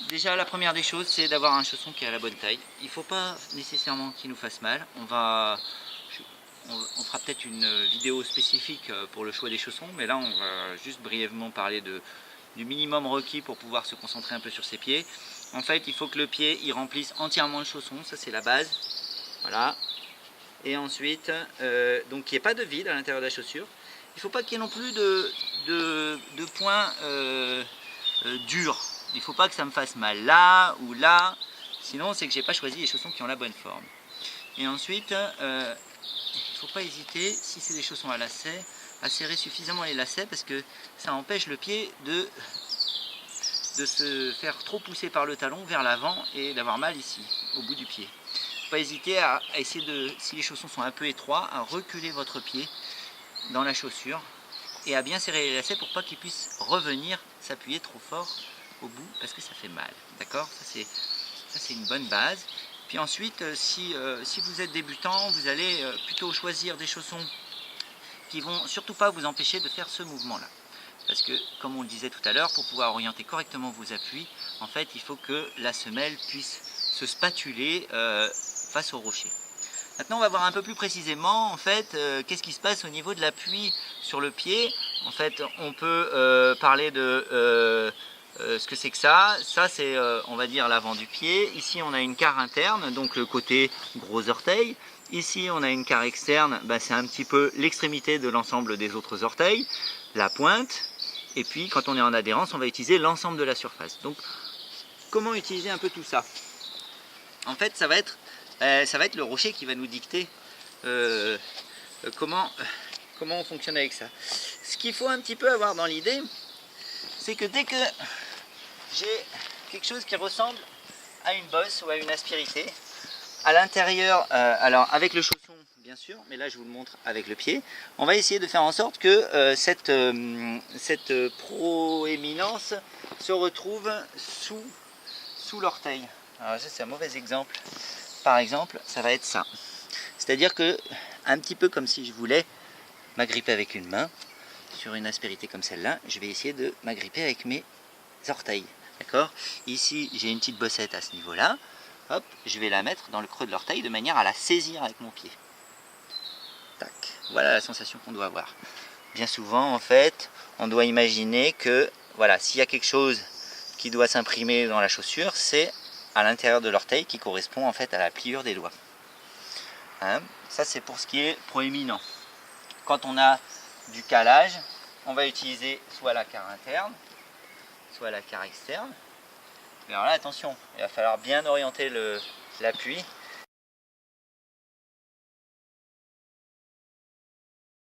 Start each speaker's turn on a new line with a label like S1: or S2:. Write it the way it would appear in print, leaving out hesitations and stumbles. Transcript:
S1: déjà la première des choses, c'est d'avoir un chausson qui est à la bonne taille. Il ne faut pas nécessairement qu'il nous fasse mal. On fera peut-être une vidéo spécifique pour le choix des chaussons, mais là on va juste brièvement parler du minimum requis pour pouvoir se concentrer un peu sur ses pieds. En fait, il faut que le pied il remplisse entièrement le chausson, ça c'est la base. Voilà. Et ensuite, donc qu'il n'y ait pas de vide à l'intérieur de la chaussure. Il ne faut pas qu'il y ait non plus de points durs. Il ne faut pas que ça me fasse mal là ou là. Sinon, c'est que j'ai pas choisi les chaussons qui ont la bonne forme. Et ensuite, il ne faut pas hésiter, si c'est des chaussons à lacets, à serrer suffisamment les lacets parce que ça empêche le pied de se faire trop pousser par le talon vers l'avant et d'avoir mal ici, au bout du pied. Pas hésiter à essayer de, si les chaussons sont un peu étroits, à reculer votre pied dans la chaussure et à bien serrer les lacets pour pas qu'ils puissent revenir s'appuyer trop fort au bout parce que ça fait mal. D'accord? Ça c'est une bonne base. Puis ensuite, si vous êtes débutant, vous allez plutôt choisir des chaussons qui vont surtout pas vous empêcher de faire ce mouvement-là. Parce que, comme on le disait tout à l'heure, pour pouvoir orienter correctement vos appuis, en fait, il faut que la semelle puisse se spatuler face au rocher. Maintenant, on va voir un peu plus précisément, en fait, qu'est-ce qui se passe au niveau de l'appui sur le pied. En fait, on peut parler de ce que c'est que ça. Ça, c'est, on va dire, l'avant du pied. Ici, on a une carre interne, donc le côté gros orteil. Ici, on a une carre externe, bah, c'est un petit peu l'extrémité de l'ensemble des autres orteils, la pointe. Et puis, quand on est en adhérence, on va utiliser l'ensemble de la surface. Donc, comment utiliser un peu tout ça? En fait, ça va être le rocher qui va nous dicter comment on fonctionne avec ça. Ce qu'il faut un petit peu avoir dans l'idée, c'est que dès que j'ai quelque chose qui ressemble à une bosse ou à une aspérité, à l'intérieur, alors avec le chausson bien sûr, mais là je vous le montre avec le pied, on va essayer de faire en sorte que cette proéminence se retrouve sous l'orteil. Alors ça c'est un mauvais exemple. Par exemple, ça va être ça. C'est-à-dire que, un petit peu comme si je voulais m'agripper avec une main sur une aspérité comme celle-là, je vais essayer de m'agripper avec mes orteils. D'accord? Ici, j'ai une petite bossette à ce niveau-là. Hop, je vais la mettre dans le creux de l'orteil de manière à la saisir avec mon pied. Tac. Voilà la sensation qu'on doit avoir. Bien souvent, en fait, on doit imaginer que, voilà, s'il y a quelque chose qui doit s'imprimer dans la chaussure, c'est à l'intérieur de l'orteil qui correspond en fait à la pliure des doigts. Hein, ça c'est pour ce qui est proéminent. Quand on a du calage, on va utiliser soit la carre interne, soit la carre externe. Mais alors là attention, il va falloir bien orienter l'appui